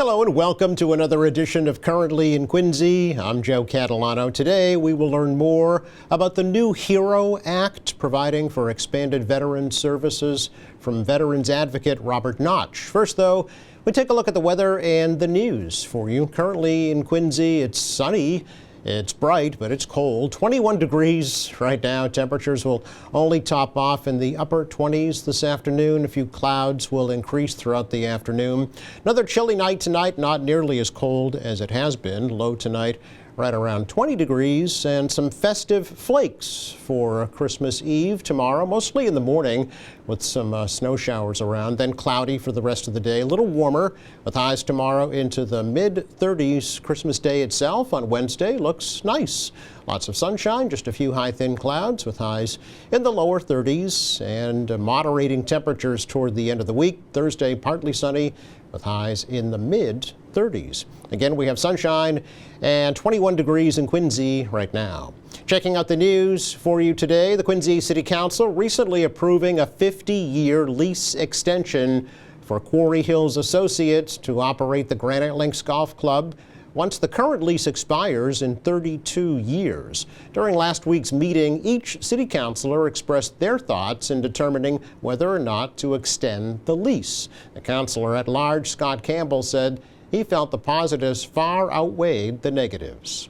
Hello and welcome to another edition of Currently in Quincy. I'm Joe Catalano. Today we will learn more about the new HERO Act, providing for expanded veteran services, from Veterans Advocate Robert Notch. First, though, we take a look at the weather and the news for you. Currently in Quincy, it's sunny. It's bright, but it's cold. 21 degrees right now. Temperatures will only top off in the upper 20s this afternoon. A few clouds will increase throughout the afternoon. Another chilly night tonight, not nearly as cold as it has been. Low tonight right around 20 degrees, and some festive flakes for Christmas Eve tomorrow, mostly in the morning with some snow showers around, then cloudy for the rest of the day. A little warmer with highs tomorrow into the mid-30s. Christmas Day itself on Wednesday looks nice. Lots of sunshine, just a few high thin clouds with highs in the lower 30s, and moderating temperatures toward the end of the week. Thursday partly sunny with highs in the mid-30s. Again, we have sunshine and 21 degrees in Quincy right now. Checking out the news for you today, the Quincy City Council recently approving a 50-year lease extension for Quarry Hills Associates to operate the Granite Links Golf Club once the current lease expires in 32 years. During last week's meeting, each city councilor expressed their thoughts in determining whether or not to extend the lease. The councilor at large, Scott Campbell, said he felt the positives far outweighed the negatives.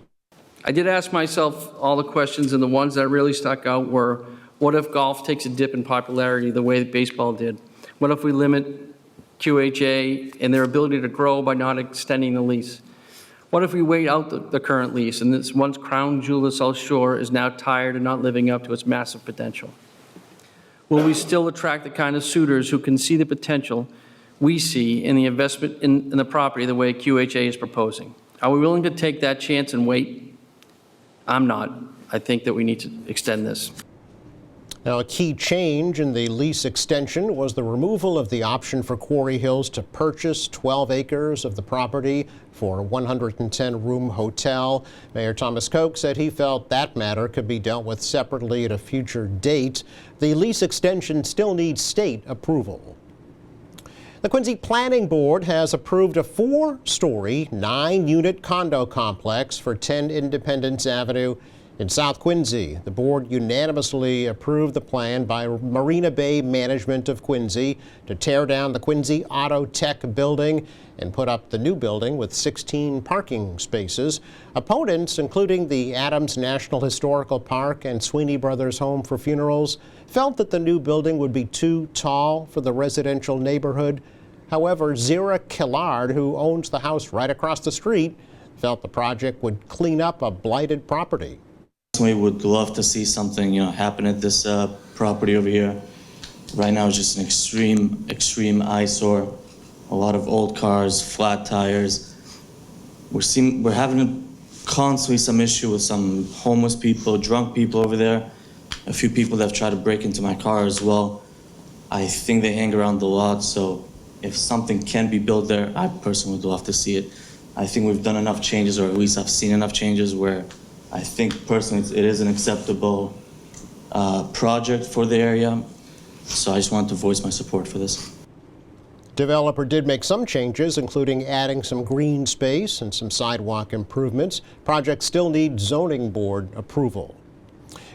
I did ask myself all the questions, and the ones that really stuck out were, what if golf takes a dip in popularity the way that baseball did? What if we limit QHA and their ability to grow by not extending the lease? What if we wait out the current lease and this once crown jewel of South Shore is now tired and not living up to its massive potential? Will we still attract the kind of suitors who can see the potential we see in the investment in the property the way QHA is proposing? Are we willing to take that chance and wait? I'm not. I think that we need to extend this. Now, a key change in the lease extension was the removal of the option for Quarry Hills to purchase 12 acres of the property for a 110-room hotel. Mayor Thomas Koch said he felt that matter could be dealt with separately at a future date. The lease extension still needs state approval. The Quincy Planning Board has approved a 4-story, 9-unit condo complex for 10 Independence Avenue in South Quincy. The board unanimously approved the plan by Marina Bay Management of Quincy to tear down the Quincy Auto Tech building and put up the new building with 16 parking spaces. Opponents, including the Adams National Historical Park and Sweeney Brothers Home for Funerals, felt that the new building would be too tall for the residential neighborhood. However, Zira Killard, who owns the house right across the street, felt the project would clean up a blighted property. We would love to see something, happen at this property over here. Right now, it's just an extreme eyesore. A lot of old cars, flat tires. We're having constantly some issue with some homeless people, drunk people over there. A few people that have tried to break into my car as well. I think they hang around the lot, so if something can be built there, I personally would love to see it. I think we've done enough changes, or at least I've seen enough changes where I think personally it is an acceptable project for the area. So I just want to voice my support for this. Developer did make some changes, including adding some green space and some sidewalk improvements. Projects still need zoning board approval.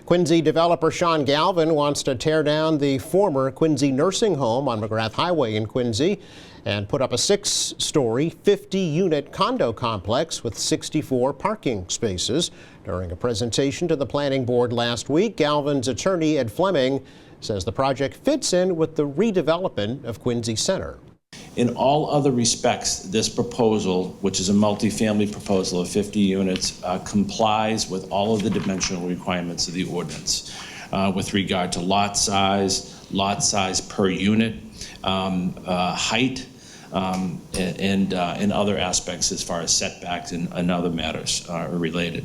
Quincy developer Sean Galvin wants to tear down the former Quincy Nursing Home on McGrath Highway in Quincy and put up a 6-story, 50-unit condo complex with 64 parking spaces. During a presentation to the planning board last week, Galvin's attorney, Ed Fleming, says the project fits in with the redevelopment of Quincy Center. In all other respects, this proposal, which is a multifamily proposal of 50 units, complies with all of the dimensional requirements of the ordinance with regard to lot size per unit, height, and other aspects as far as setbacks and other matters are related.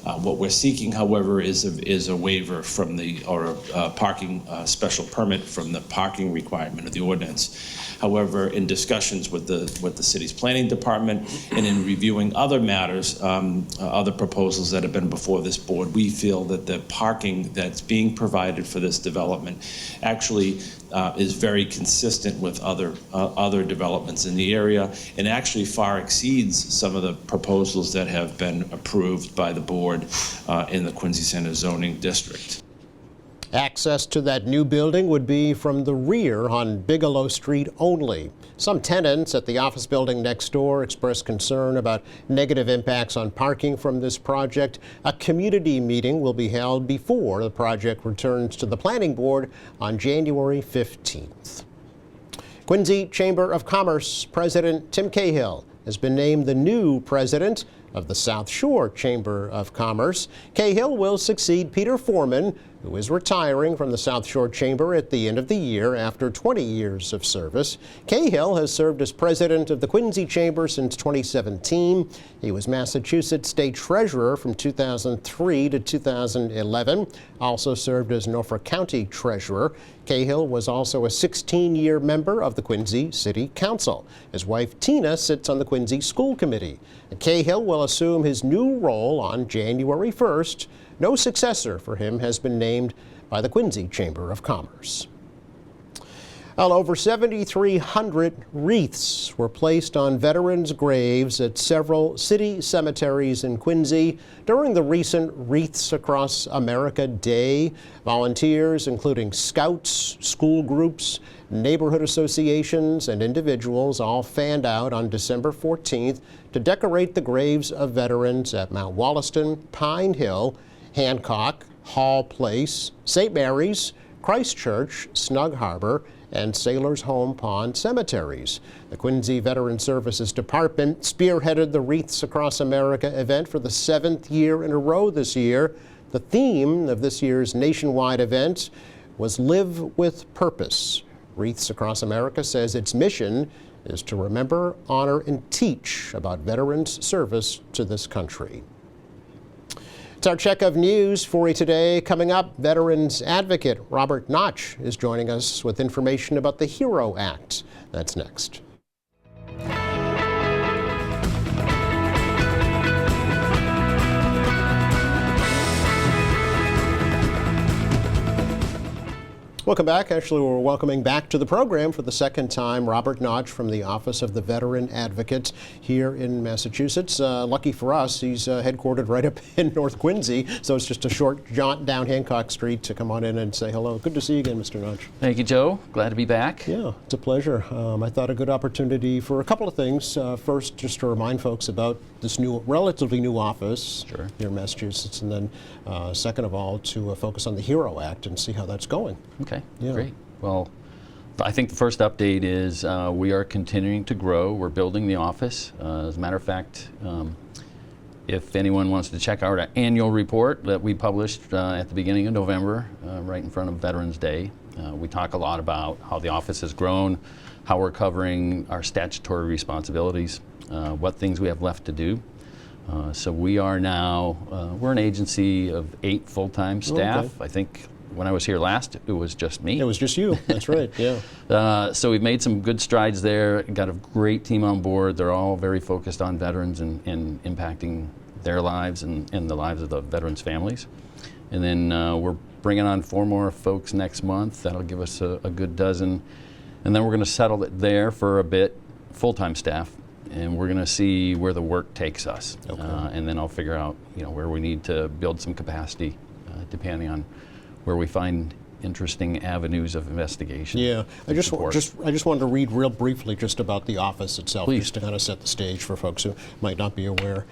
What we're seeking, however, is a waiver from the, or a parking special permit from the parking requirement of the ordinance. However, in discussions with the city's planning department and in reviewing other matters, other proposals that have been before this board, we feel that the parking that's being provided for this development actually is very consistent with other developments in the area, and actually far exceeds some of the proposals that have been approved by the board in the Quincy Center zoning district. Access to that new building would be from the rear on Bigelow Street only. Some tenants at the office building next door expressed concern about negative impacts on parking from this project. A community meeting will be held before the project returns to the planning board on January 15th. Quincy Chamber of Commerce President Tim Cahill has been named the new president of the South Shore Chamber of Commerce. Cahill will succeed Peter Foreman, who is retiring from the South Shore Chamber at the end of the year after 20 years of service. Cahill has served as president of the Quincy Chamber since 2017. He was Massachusetts State Treasurer from 2003 to 2011, also served as Norfolk County Treasurer. Cahill was also a 16-year member of the Quincy City Council. His wife Tina sits on the Quincy School Committee. Cahill will assume his new role on January 1st. No successor for him has been named by the Quincy Chamber of Commerce. Well, over 7,300 wreaths were placed on veterans' graves at several city cemeteries in Quincy during the recent Wreaths Across America Day. Volunteers, including scouts, school groups, neighborhood associations, and individuals, all fanned out on December 14th to decorate the graves of veterans at Mount Wollaston, Pine Hill, Hancock, Hall Place, St. Mary's, Christ Church, Snug Harbor, and Sailors Home Pond cemeteries. The Quincy Veteran Services Department spearheaded the Wreaths Across America event for the 7th year in a row this year. The theme of this year's nationwide event was Live with Purpose. Wreaths Across America says its mission is to remember, honor, and teach about veterans' service to this country. It's our check of news for you today. Coming up, Veterans Advocate Robert Notch is joining us with information about the HERO Act. That's next. Welcome back. Actually, we're welcoming back to the program for the second time Robert Notch from the Office of the Veteran Advocate here in Massachusetts. Lucky for us, he's headquartered right up in North Quincy, so it's just a short jaunt down Hancock Street to come on in and say hello. Good to see you again, Mr. Notch. Thank you, Joe. Glad to be back. Yeah, it's a pleasure. I thought a good opportunity for a couple of things. First, just to remind folks about this new, relatively new office here in Massachusetts, and then second of all, to focus on the HERO Act and see how that's going. Okay, Yeah. great. Well, I think the first update is we are continuing to grow. We're building the office. As a matter of fact, if anyone wants to check out our annual report that we published at the beginning of November, right in front of Veterans Day, we talk a lot about how the office has grown, how we're covering our statutory responsibilities, what things we have left to do. So we are now, we're an agency of 8 full-time staff. Okay. I think when I was here last, it was just me. It was just you. That's right. Yeah. So we've made some good strides there, got a great team on board. They're all very focused on veterans and impacting their lives and the lives of the veterans' families. And then we're bringing on 4 more folks next month. That'll give us a good dozen. And then we're going to settle it there for a bit, full-time staff, and we're going to see where the work takes us. Okay. And then I'll figure out, where we need to build some capacity, depending on where we find interesting avenues of investigation. Yeah, I just support. wanted to read real briefly just about the office itself, Please. just to kind of set the stage for folks who might not be aware.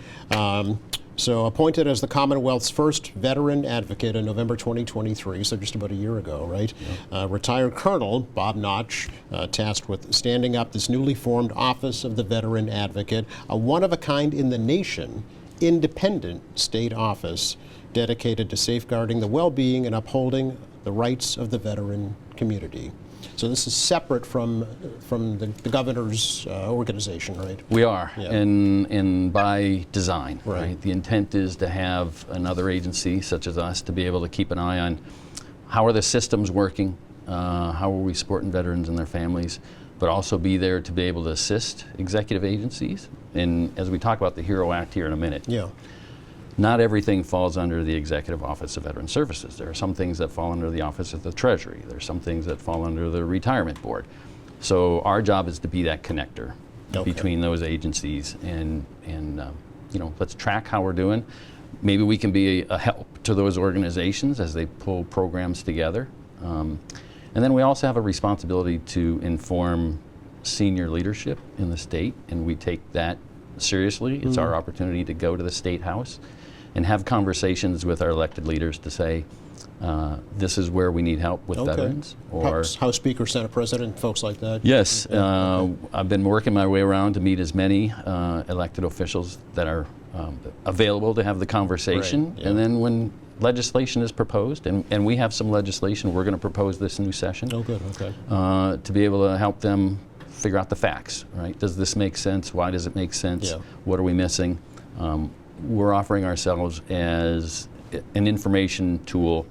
So appointed as the Commonwealth's first veteran advocate in November 2023, so just about a year ago, right? Yeah. Retired Colonel Bob Notch, tasked with standing up this newly formed Office of the Veteran Advocate, a one-of-a-kind in the nation, independent state office dedicated to safeguarding the well-being and upholding the rights of the veteran community. So this is separate from the governor's organization, right? We are, Yeah. and by design, Right. right? The intent is to have another agency such as us to be able to keep an eye on how are the systems working, how are we supporting veterans and their families, but also be there to be able to assist executive agencies. And as we talk about the HERO Act here in a minute, Yeah. not everything falls under the Executive Office of Veteran Services. There are some things that fall under the Office of the Treasury. There are some things that fall under the Retirement Board. So our job is to be that connector Okay. between those agencies and let's track how we're doing. Maybe we can be a help to those organizations as they pull programs together. And then we also have a responsibility to inform senior leadership in the state, and we take that seriously. It's our opportunity to go to the State House and have conversations with our elected leaders to say, this is where we need help with veterans. Or House Speaker, Senate President, folks like that? yes, I've been working my way around to meet as many elected officials that are available to have the conversation. Right, yeah. And then when legislation is proposed, and we have some legislation we're going to propose this new session, Oh, good, okay. to be able to help them figure out the facts, right? Does this make sense? Why does it make sense? Yeah. What are we missing? We're offering ourselves as an information tool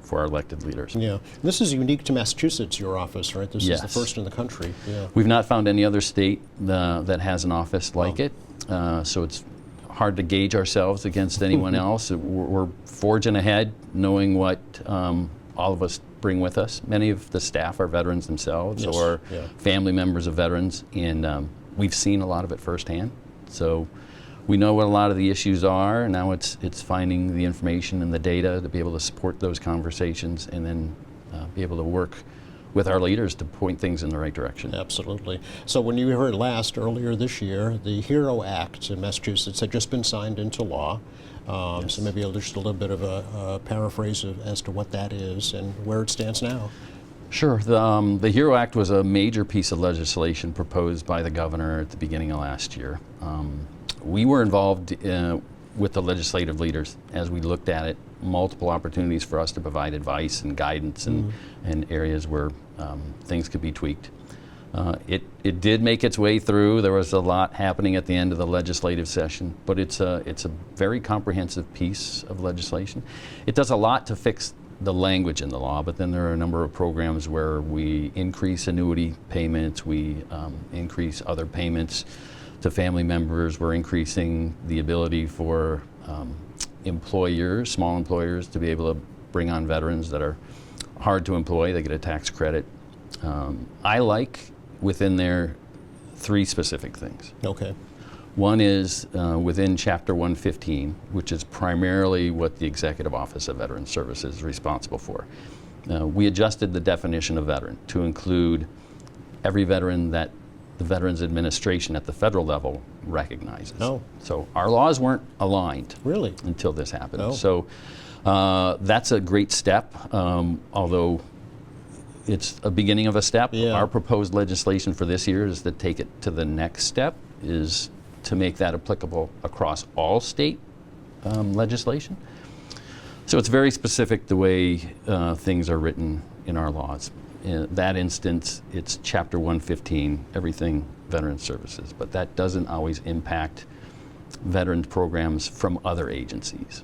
for our elected leaders. Yeah. This is unique to Massachusetts, your office, right? This is the Yes. first in the country. Yeah. We've not found any other state that has an office like it, so it's hard to gauge ourselves against anyone else. We're forging ahead, knowing what all of us bring with us. Many of the staff are veterans themselves Yes, or yeah. family members of veterans, and we've seen a lot of it firsthand. So we know what a lot of the issues are, and now it's finding the information and the data to be able to support those conversations and then be able to work with our leaders to point things in the right direction. Absolutely. So when you heard last, earlier this year, the HERO Act in Massachusetts had just been signed into law. So maybe just a little bit of a paraphrase as to what that is and where it stands now. Sure. The HERO Act was a major piece of legislation proposed by the governor at the beginning of last year. We were involved with the legislative leaders as we looked at it, multiple opportunities for us to provide advice and guidance and areas where things could be tweaked. It did make its way through. There was a lot happening at the end of the legislative session, but it's a very comprehensive piece of legislation. It does a lot to fix the language in the law, but then there are a number of programs where we increase annuity payments, we increase other payments to family members. We're increasing the ability for employers, small employers, to be able to bring on veterans that are hard to employ. They get a tax credit. I like within there 3 specific things. Okay. One is within Chapter 115, which is primarily what the Executive Office of Veteran Services is responsible for. We adjusted the definition of veteran to include every veteran that the Veterans Administration at the federal level recognizes. Oh. So our laws weren't aligned Really? until this happened. Oh. So that's a great step, although it's a beginning of a step. Yeah. Our proposed legislation for this year is to take it to the next step, is to make that applicable across all state legislation. So it's very specific the way things are written in our laws. In that instance, it's Chapter 115, everything Veteran Services, but that doesn't always impact veterans programs from other agencies.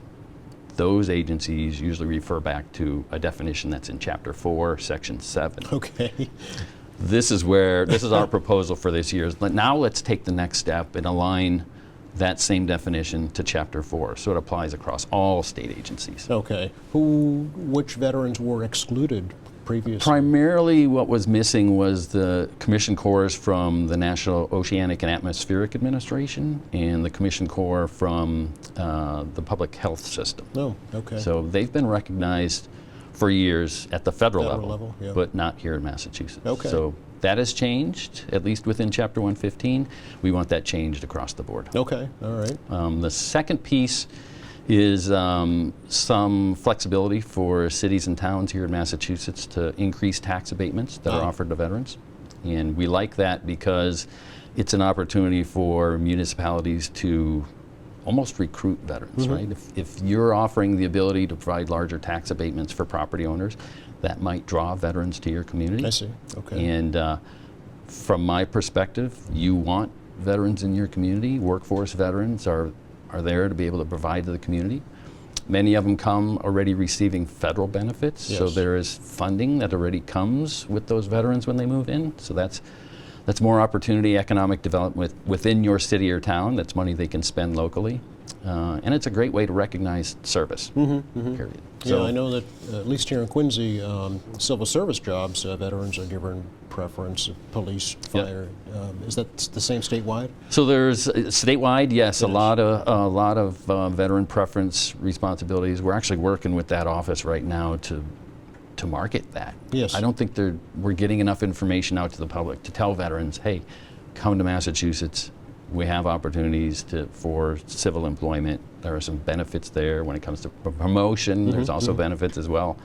Those agencies usually refer back to a definition that's in Chapter 4, Section 7. Okay. This is our proposal for this year. Now let's take the next step and align that same definition to Chapter 4, so it applies across all state agencies. Okay. Which veterans were excluded previously? Primarily what was missing was the Commissioned Corps from the National Oceanic and Atmospheric Administration and the Commissioned Corps from the Public Health System. No. Okay. So they've been recognized for years at the federal level, yeah. but not here in Massachusetts. Okay. So that has changed, at least within Chapter 115. We want that changed across the board. Okay. All right. The second piece is some flexibility for cities and towns here in Massachusetts to increase tax abatements that are offered to veterans. And we like that because it's an opportunity for municipalities to almost recruit veterans, right? If you're offering the ability to provide larger tax abatements for property owners, that might draw veterans to your community. I see. Okay. And from my perspective, you want veterans in your community. Workforce veterans are there to be able to provide to the community. Many of them come already receiving federal benefits, so Yes. there is funding that already comes with those veterans when they move in. So that's That's more opportunity, economic development within your city or town. That's money they can spend locally. And it's a great way to recognize service, period. Yeah, I know that at least here in Quincy, civil service jobs, veterans are given preference, police, fire. Is that the same statewide? So there's statewide, yes, a lot of veteran preference responsibilities. We're actually working with that office right now to market that. Yes. I don't think we're getting enough information out to the public to tell veterans, hey, come to Massachusetts. We have opportunities for civil employment. There are some benefits there when it comes to promotion. There's also benefits as well.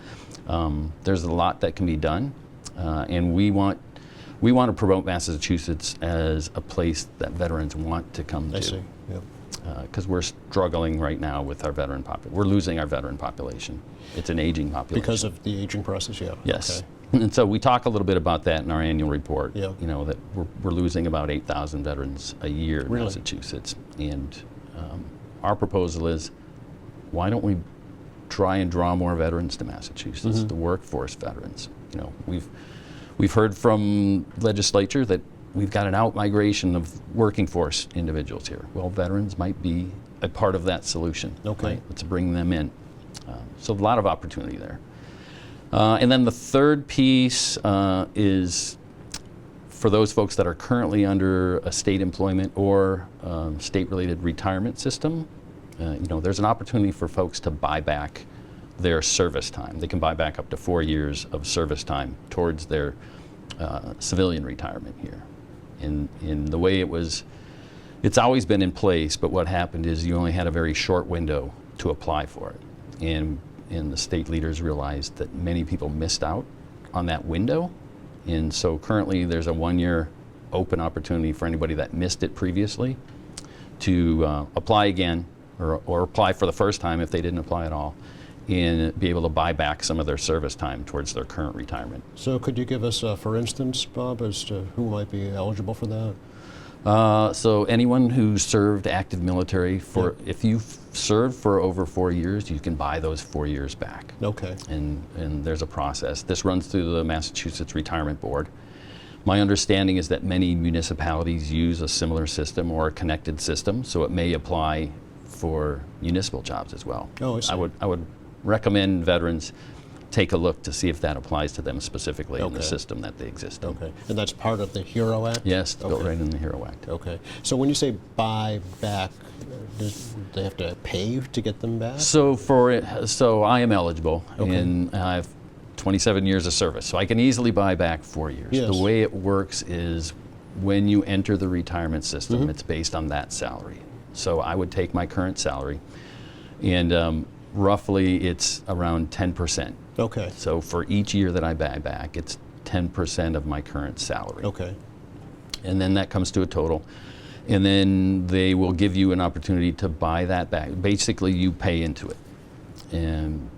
There's a lot that can be done, and we want to promote Massachusetts as a place that veterans want to come to. I see. Yeah. Because we're struggling right now with our veteran population. We're losing our veteran population. It's an aging population. Because of the aging process, yeah. Yes. Okay. And so we talk a little bit about that in our annual report. Yeah. You know, that we're losing about 8,000 veterans a year in Really? Massachusetts. And our proposal is, why don't we try and draw more veterans to Massachusetts, the workforce veterans? You know, we've heard from legislature that we've got an out-migration of working force individuals here. Well, veterans might be a part of that solution. Okay. Right? Let's bring them in. So a lot of opportunity there. And then the third piece is for those folks that are currently under a state employment or state-related retirement system. You know, there's an opportunity for folks to buy back their service time. They can buy back up to 4 years of service time towards their civilian retirement here. In the way it's always been in place, but what happened is you only had a very short window to apply for it. And the state leaders realized that many people missed out on that window. And so currently there's a 1-year open opportunity for anybody that missed it previously to apply again or apply for the first time if they didn't apply at all, and be able to buy back some of their service time towards their current retirement. So could you give us, for instance, Bob, as to who might be eligible for that? So anyone who served active military if you've served for over 4 years, you can buy those 4 years back. Okay. And there's a process. This runs through the Massachusetts Retirement Board. My understanding is that many municipalities use a similar system or a connected system, so it may apply for municipal jobs as well. Oh, I see. I would recommend veterans take a look to see if that applies to them specifically in the Okay. system that they exist in. Okay. And that's part of the HERO Act? Yes, it's built Okay. right in the HERO Act. Okay. So when you say buy back, do they have to pay to get them back? So I am eligible, Okay. and I have 27 years of service, so I can easily buy back 4 years. Yes. The way it works is when you enter the retirement system, it's based on that salary. So I would take my current salary, and roughly it's around 10%. Okay. So for each year that I buy back, it's 10% of my current salary. Okay. And then that comes to a total. And then they will give you an opportunity to buy that back. Basically, you pay into it. And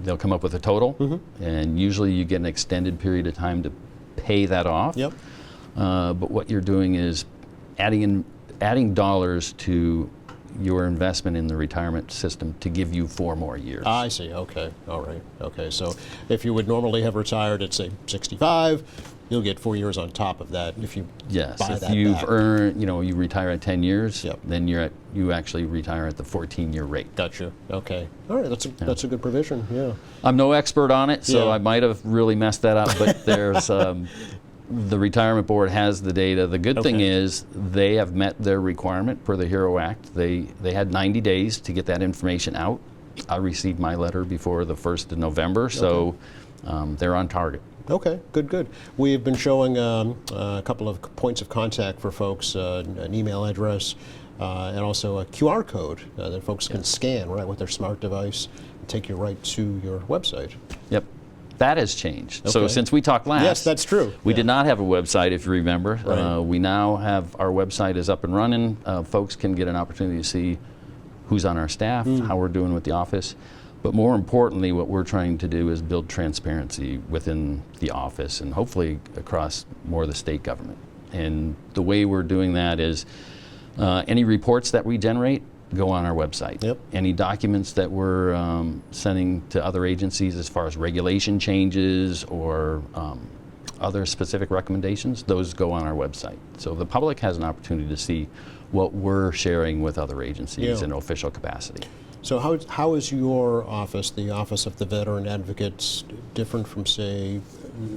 they'll come up with a total. And usually you get an extended period of time to pay that off. Yep. But what you're doing is adding dollars to your investment in the retirement system to give you 4 more years. I see. Okay. All right. Okay. So if you would normally have retired at, say, 65, you'll get 4 years on top of that if you Yes, buy if that you've back. earned, you retire at 10 years, Yep. then you actually retire at the 14-year rate. Gotcha. Okay. All right. That's a good provision. Yeah. I'm no expert on it, so Yeah. I might have really messed that up, but there's the retirement board has the data. The good thing Okay. is they have met their requirement per the HERO Act. They had 90 days to get that information out. I received my letter before the 1st of November, so they're on target. Okay, good. We've been showing a couple of points of contact for folks, an email address, and also a QR code that folks can scan right with their smart device and take you right to your website. Yep. That has changed. So Okay. since we talked last, Yes, that's true. We Yeah. did not have a website, if you remember. Right. We now have our website is up and running. Folks can get an opportunity to see who's on our staff, how we're doing with the office. But more importantly, what we're trying to do is build transparency within the office and hopefully across more of the state government. And the way we're doing that is any reports that we generate go on our website. Yep. Any documents that we're sending to other agencies as far as regulation changes or other specific recommendations, those go on our website. So the public has an opportunity to see what we're sharing with other agencies Yeah. in official capacity. So how is your office, the Office of the Veteran Advocates, different from, say,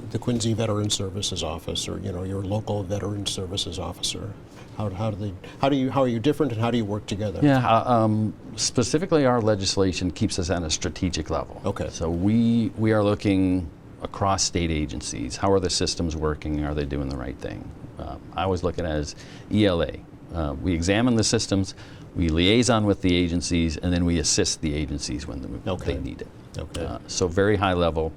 the Quincy Veteran Services Office, or your local Veteran Services Officer? How are you different, and how do you work together? Yeah, specifically our legislation keeps us at a strategic level. Okay. So we are looking across state agencies. How are the systems working? Are they doing the right thing? I always look at it as ELA. We examine the systems, we liaison with the agencies, and then we assist the agencies when Okay. they need it. Okay. So very high level,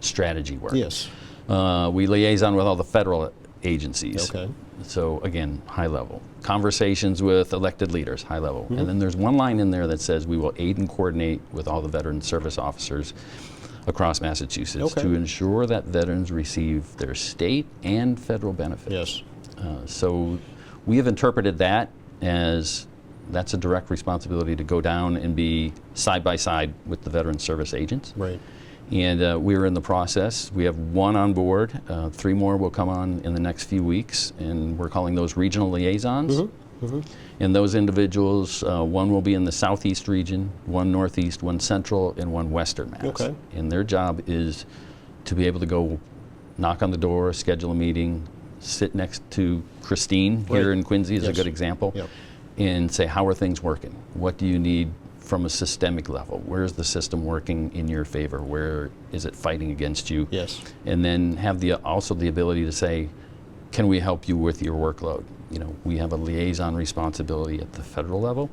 strategy work. Yes. We liaison with all the federal agencies. Okay. So again, high level. Conversations with elected leaders, high level. And then there's one line in there that says we will aid and coordinate with all the veteran service officers across Massachusetts Okay. to ensure that veterans receive their state and federal benefits. Yes. So we have interpreted that as that's a direct responsibility to go down and be side by side with the veteran service agents. Right. And we're in the process. We have one on board. 3 more will come on in the next few weeks, and we're calling those regional liaisons. And those individuals, one will be in the southeast region, one northeast, one central, and one western Mass. Okay. And their job is to be able to go knock on the door, schedule a meeting, sit next to Christine here Right. in Quincy is a Yes. good example, Yep. and say, how are things working? What do you need from a systemic level? Where is the system working in your favor? Where is it fighting against you? Yes. And then have also the ability to say, can we help you with your workload? We have a liaison responsibility at the federal level.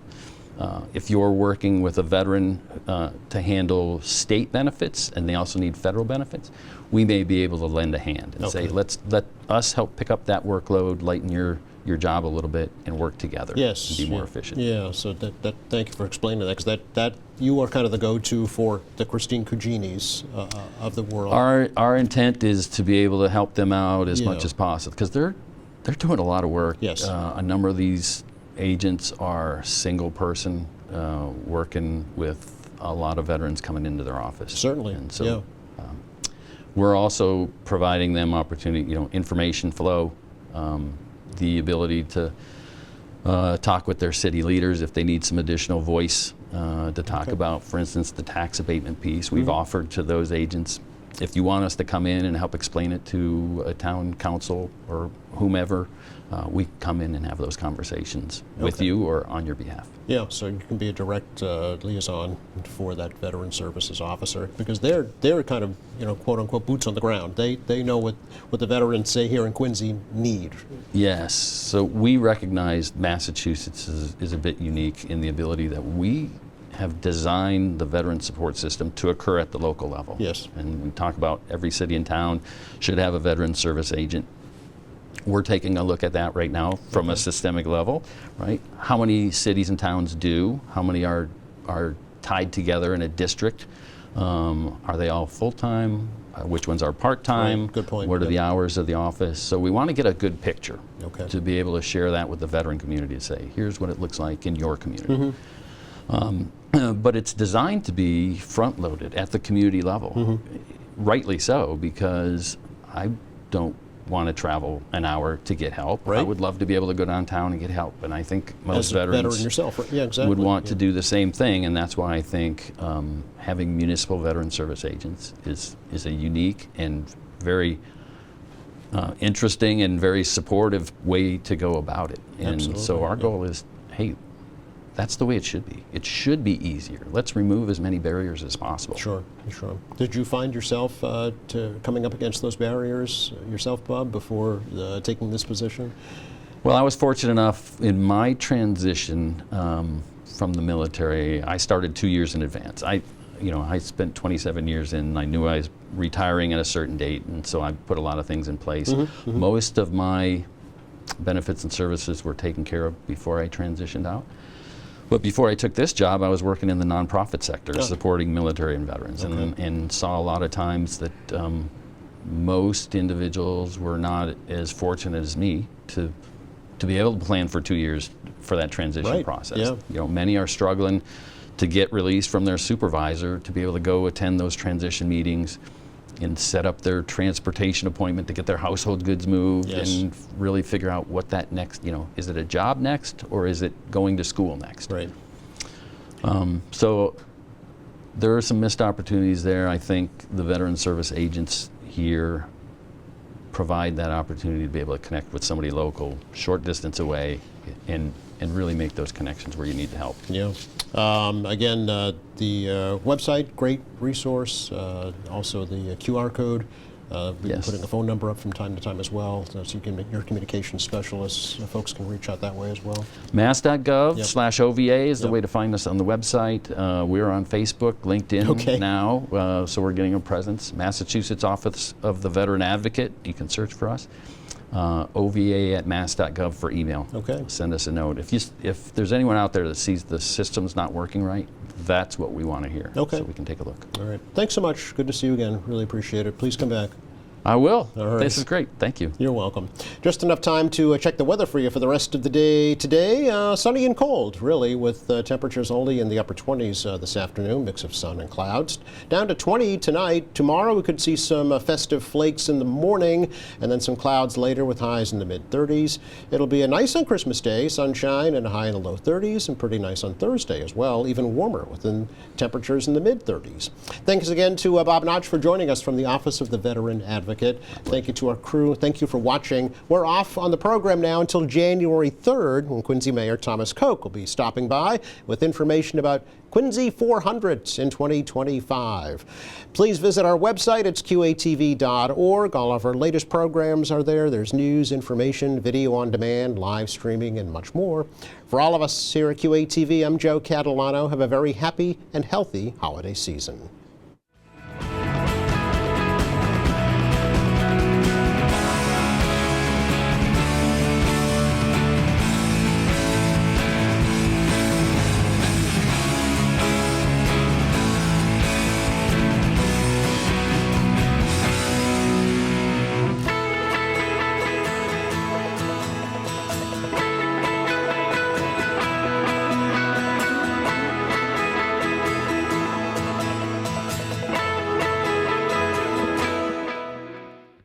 If you're working with a veteran to handle state benefits and they also need federal benefits, we may be able to lend a hand and say, Okay. let's let us help pick up that workload, lighten your job a little bit, and work together Yes. and be more yeah. efficient. Yeah. So thank you for explaining that, because that you are kind of the go-to for the Christine Cuginis of the world. Our intent is to be able to help them out as much Yeah. as possible, because they're doing a lot of work. Yes. A number of these agents are single person working with a lot of veterans coming into their office. Certainly. And so yeah. we're also providing them opportunity, information flow, the ability to talk with their city leaders if they need some additional voice to talk about, for instance, the tax abatement piece. We've offered to those agents, if you want us to come in and help explain it to a town council or whomever, we come in and have those conversations with Okay. you or on your behalf. Yeah, so you can be a direct liaison for that veteran services officer, because they're kind of, quote unquote, boots on the ground. They know what the veterans, say here in Quincy, need. Yes, so we recognize Massachusetts is a bit unique in the ability that we have designed the veteran support system to occur at the local level. Yes. And we talk about every city and town should have a veteran service agent. We're taking a look at that right now from a systemic level, right? How many cities and towns do? How many are tied together in a district? Are they all full-time? Which ones are part-time? Right, good point, What are yep. the hours of the office? So we want to get a good picture Okay. to be able to share that with the veteran community, to say, here's what it looks like in your community. But it's designed to be front-loaded at the community level. Rightly so, because I don't want to travel an hour to get help. I Right. would love to be able to go downtown and get help, and I think As most a veteran veterans yourself, right? Yeah, exactly. would want to yeah. do the same thing, and that's why I think having municipal veteran service agents is a unique and very interesting and very supportive way to go about it. And so Absolutely, our yeah. goal is, hey, that's the way it should be. It should be easier. Let's remove as many barriers as possible. Sure, sure. Did you find yourself coming up against those barriers yourself, Bob, before taking this position? Well, I was fortunate enough in my transition from the military. I started 2 years in advance. I spent 27 years in. I knew I was retiring at a certain date, and so I put a lot of things in place. Most of my benefits and services were taken care of before I transitioned out. But before I took this job, I was working in the nonprofit sector, supporting military and veterans, and saw a lot of times that most individuals were not as fortunate as me to be able to plan for 2 years for that transition Right, process. yeah. Many are struggling to get released from their supervisor to be able to go attend those transition meetings. and set up their transportation appointment to get their household goods moved Yes. and really figure out what that next, is it a job next or is it going to school next? Right. So there are some missed opportunities there. I think the veteran service agents here provide that opportunity to be able to connect with somebody local, short distance away, and really make those connections where you need the help. Yeah. Again, the website, great resource. Also, the QR code. We've been Yes. putting a phone number up from time to time as well, so you can, your communication specialists, folks can reach out that way as well. Mass.gov/OVA is the Yep. way to find us on the website. We're on Facebook, LinkedIn Okay. now, so we're getting a presence. Massachusetts Office of the Veteran Advocate, you can search for us. OVA@mass.gov for email. Okay. Send us a note. If there's anyone out there that sees the system's not working right, that's what we want to hear. Okay. So we can take a look. All right. Thanks so much. Good to see you again. Really appreciate it. Please come back. I will. All right. This is great. Thank you. You're welcome. Just enough time to check the weather for you for the rest of the day today. Sunny and cold, really, with temperatures only in the upper 20s this afternoon, mix of sun and clouds. Down to 20 tonight. Tomorrow we could see some festive flakes in the morning and then some clouds later with highs in the mid-30s. It'll be a nice on Christmas Day, sunshine and a high in the low 30s, and pretty nice on Thursday as well, even warmer within temperatures in the mid-30s. Thanks again to Bob Notch for joining us from the Office of the Veteran Advocate. Thank you to our crew. Thank you for watching. We're off on the program now until January 3rd, when Quincy Mayor Thomas Koch will be stopping by with information about Quincy 400 in 2025. Please visit our website. It's qatv.org. All of our latest programs are there. There's news, information, video on demand, live streaming, and much more. For all of us here at QATV, I'm Joe Catalano. Have a very happy and healthy holiday season.